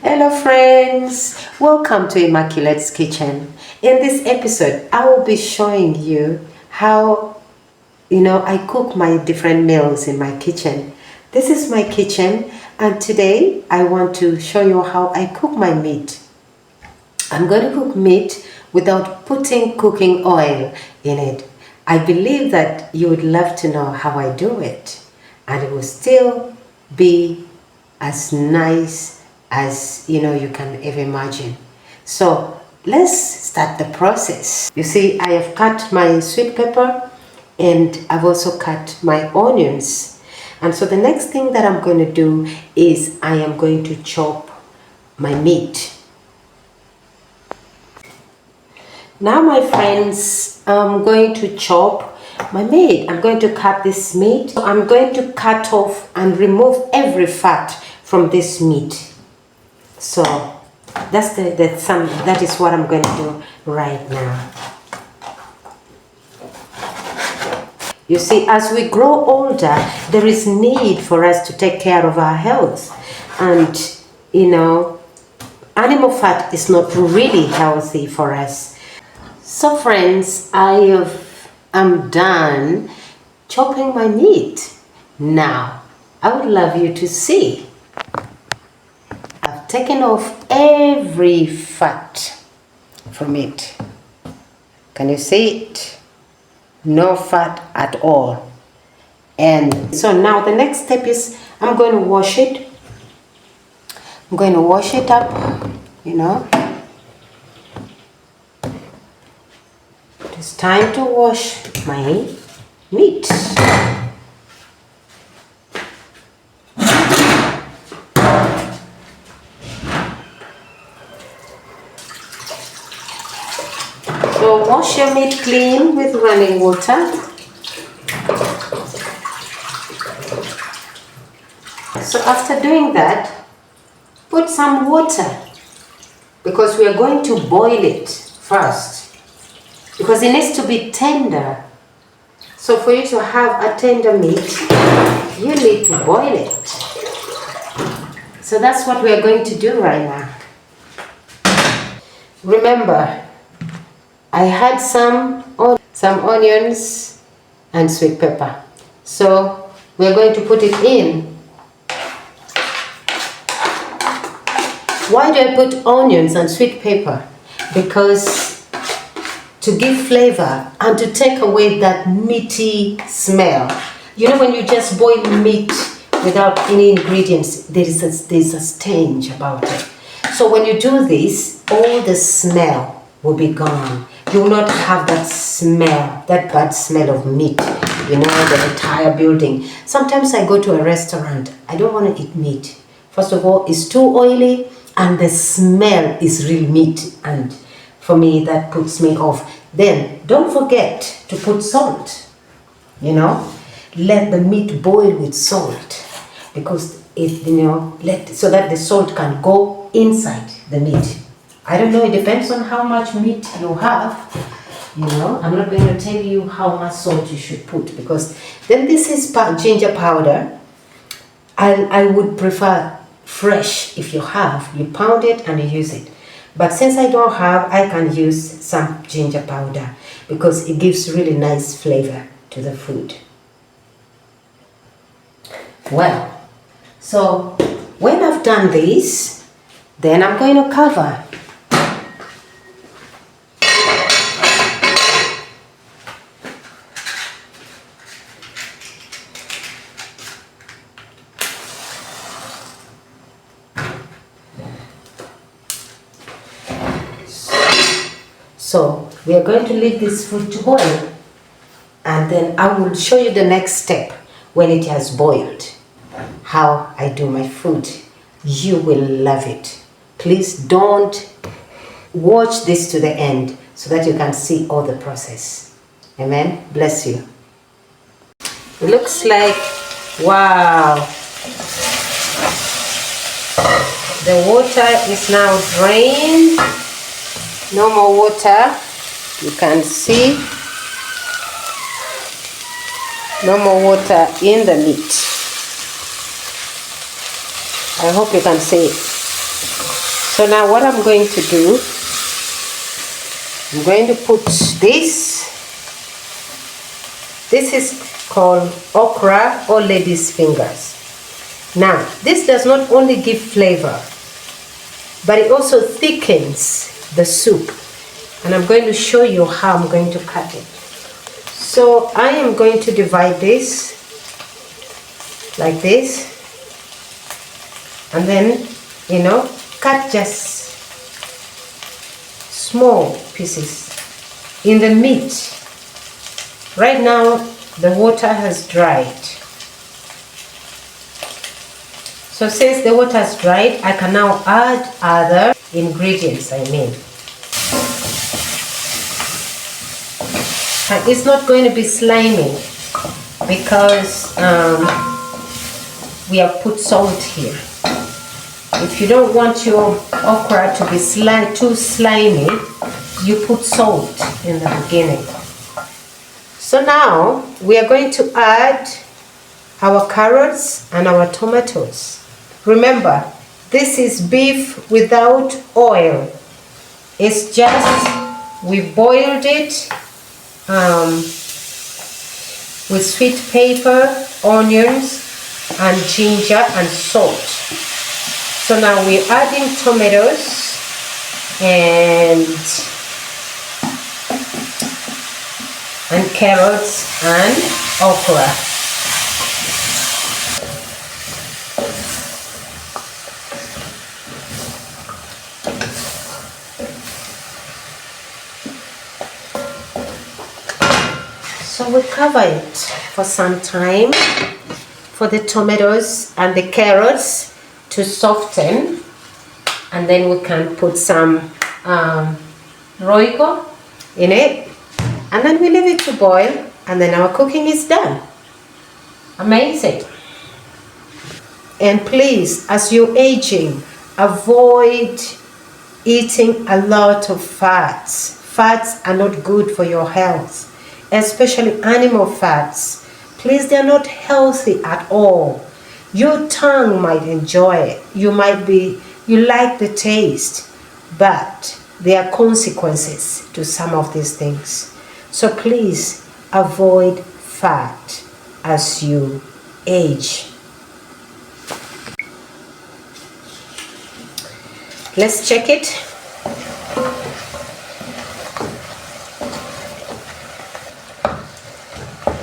Hello friends, welcome to Immaculate's Kitchen. In this episode, I will be showing you how I cook my different meals in my kitchen. This is my kitchen, and today I want to show you how I cook my meat. I'm going to cook meat without putting cooking oil in it. I believe that you would love to know how I do it, and it will still be as nice as you can ever imagine. So let's start the process. You see, I have cut my sweet pepper and I've also cut my onions. And so the next thing that I'm going to do is I am going to chop my meat. Now my friends, I'm going to chop my meat. I'm going to cut this meat. So I'm going to cut off and remove every fat from this meat. So that is what I'm going to do right now. You see, as we grow older, there is need for us to take care of our health. And, animal fat is not really healthy for us. So friends, I'm done chopping my meat. Now, I would love you to see. I've taken off every fat from it. Can you see it? No fat at all. And so now the next step is I'm going to wash it. I'm going to wash it up, It's time to wash my meat. So wash your meat clean with running water. So after doing that, put some water because we are going to boil it first because it needs to be tender. So for you to have a tender meat, you need to boil it. So that's what we are going to do right now. Remember, I had some onions and sweet pepper. So we're going to put it in. Why do I put onions and sweet pepper? Because to give flavor and to take away that meaty smell. When you just boil meat without any ingredients, there's a stench about it. So when you do this, all the smell will be gone. You will not have that smell, that bad smell of meat, the entire building. Sometimes I go to a restaurant, I don't want to eat meat. First of all, it's too oily and the smell is real meat. And for me, that puts me off. Then, don't forget to put salt, Let the meat boil with salt because so that the salt can go inside the meat. I don't know, it depends on how much meat you have. I'm not going to tell you how much salt you should put because then this is ginger powder. I would prefer fresh. If you have, you pound it and you use it. But since I don't have, I can use some ginger powder because it gives really nice flavor to the food. Well, so when I've done this, then I'm going to cover. So we are going to leave this food to boil, and then I will show you the next step when it has boiled, how I do my food. You will love it. Please don't watch this to the end so that you can see all the process. Amen. Bless you. It looks like, wow. The water is now drained. No more water. You can see no more water in the meat. I hope you can see it. So now what I'm going to do, I'm going to put this. This is called okra or lady's fingers. Now, this does not only give flavor, but it also thickens the soup. And I'm going to show you how I'm going to cut it. So I am going to divide this like this. And then, cut just small pieces in the meat. Right now, the water has dried. So since the water has dried, I can now add other ingredients, And it's not going to be slimy because we have put salt here. If you don't want your okra to be too slimy, you put salt in the beginning. So now we are going to add our carrots and our tomatoes. Remember, this is beef without oil. It's just, we boiled it with sweet pepper, onions, and ginger and salt. So now we're adding tomatoes and carrots and okra. So we cover it for some time for the tomatoes and the carrots to soften, and then we can put some Royco in it, and then we leave it to boil, and then our cooking is done. Amazing. And please, as you're aging, avoid eating a lot of fats. Fats are not good for your health, especially animal fats. Please, they're not healthy at all. Your tongue might enjoy it. You like the taste, but there are consequences to some of these things. So please avoid fat as you age. Let's check it.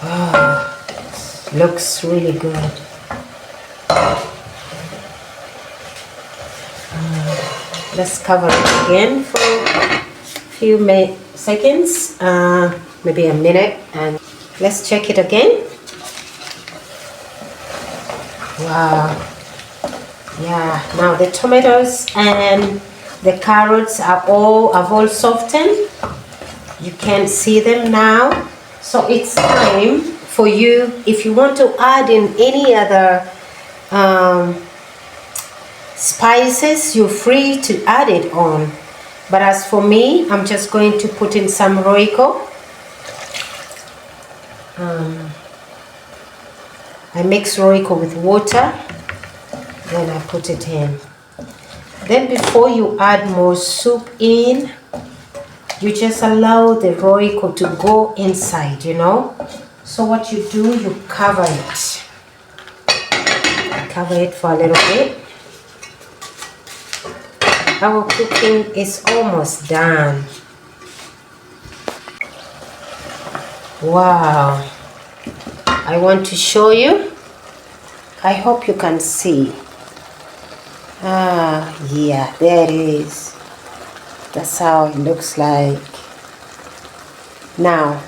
Oh, looks really good. Let's cover it again for a few seconds, maybe a minute, and let's check it again. Wow. Yeah, now the tomatoes and the carrots have all softened. You can see them now. So it's time for you, if you want to add in any other spices, you're free to add it on. But as for me, I'm just going to put in some Royco. I mix Royco with water, then I put it in. Then before you add more soup in, you just allow the Royco to go inside, So what you do, you cover it. Cover it for a little bit. Our cooking is almost done. Wow. I want to show you. I hope you can see. Yeah, there it is. That's how it looks like. Now,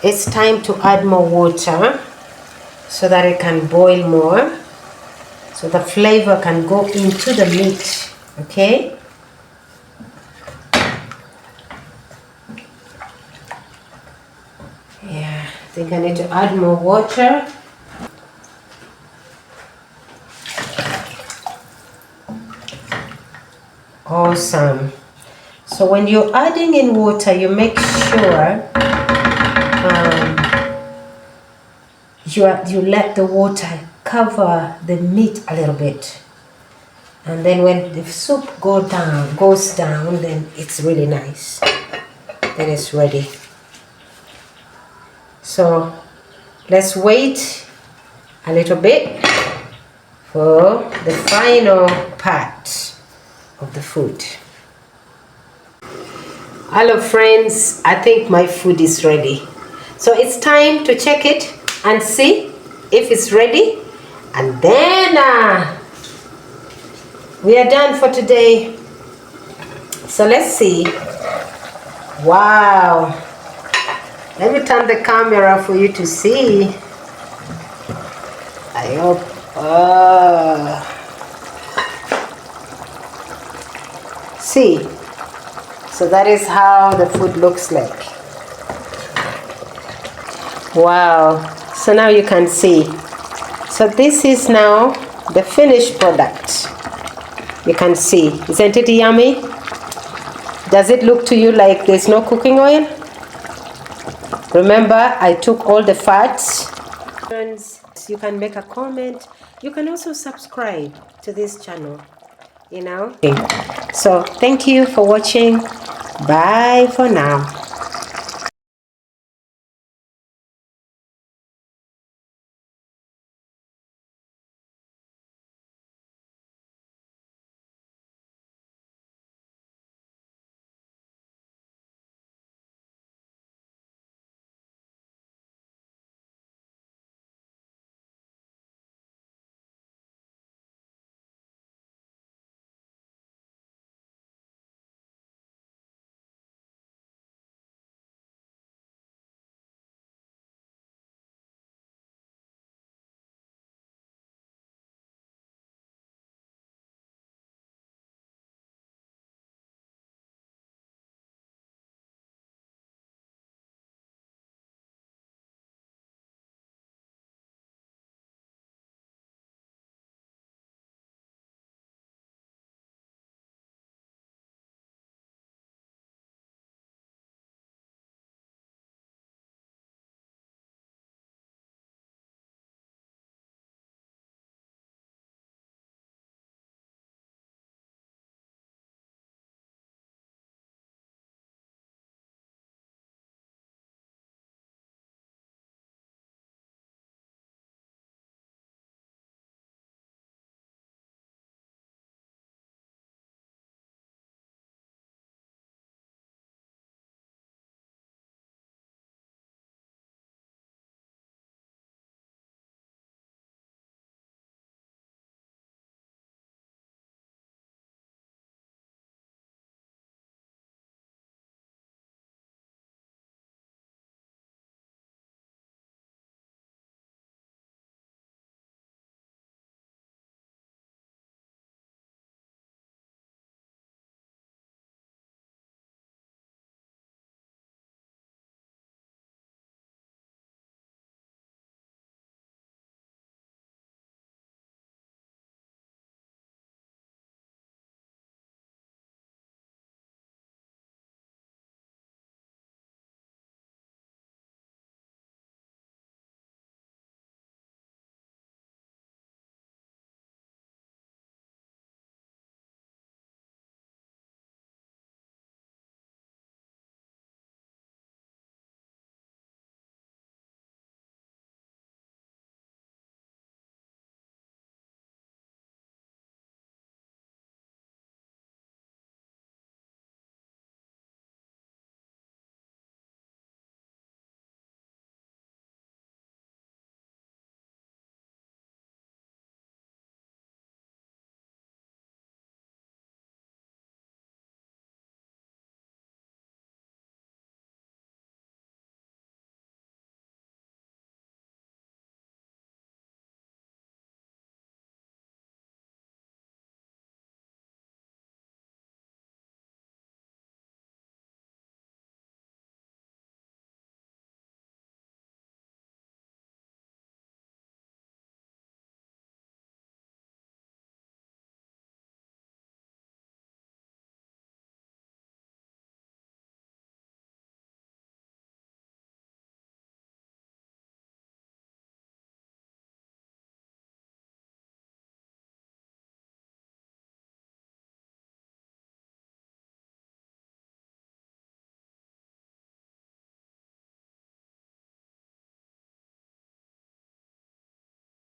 it's time to add more water so that it can boil more, so the flavor can go into the meat. Okay? Yeah, I think I need to add more water. Awesome. So when you're adding in water, you make sure you let the water cover the meat a little bit. And then when the soup goes down, then it's really nice. Then it's ready. So let's wait a little bit for the final part of the food. Hello friends, I think my food is ready. So it's time to check it and see if it's ready. And then we are done for today. So let's see. Wow. Let me turn the camera for you to see. I hope. See. So that is how the food looks like. Wow. So now you can see. So this is now the finished product. You can see. Isn't it yummy? Does it look to you like there's no cooking oil? Remember, I took all the fats. You can make a comment. You can also subscribe to this channel, you know. So thank you for watching. Bye for now.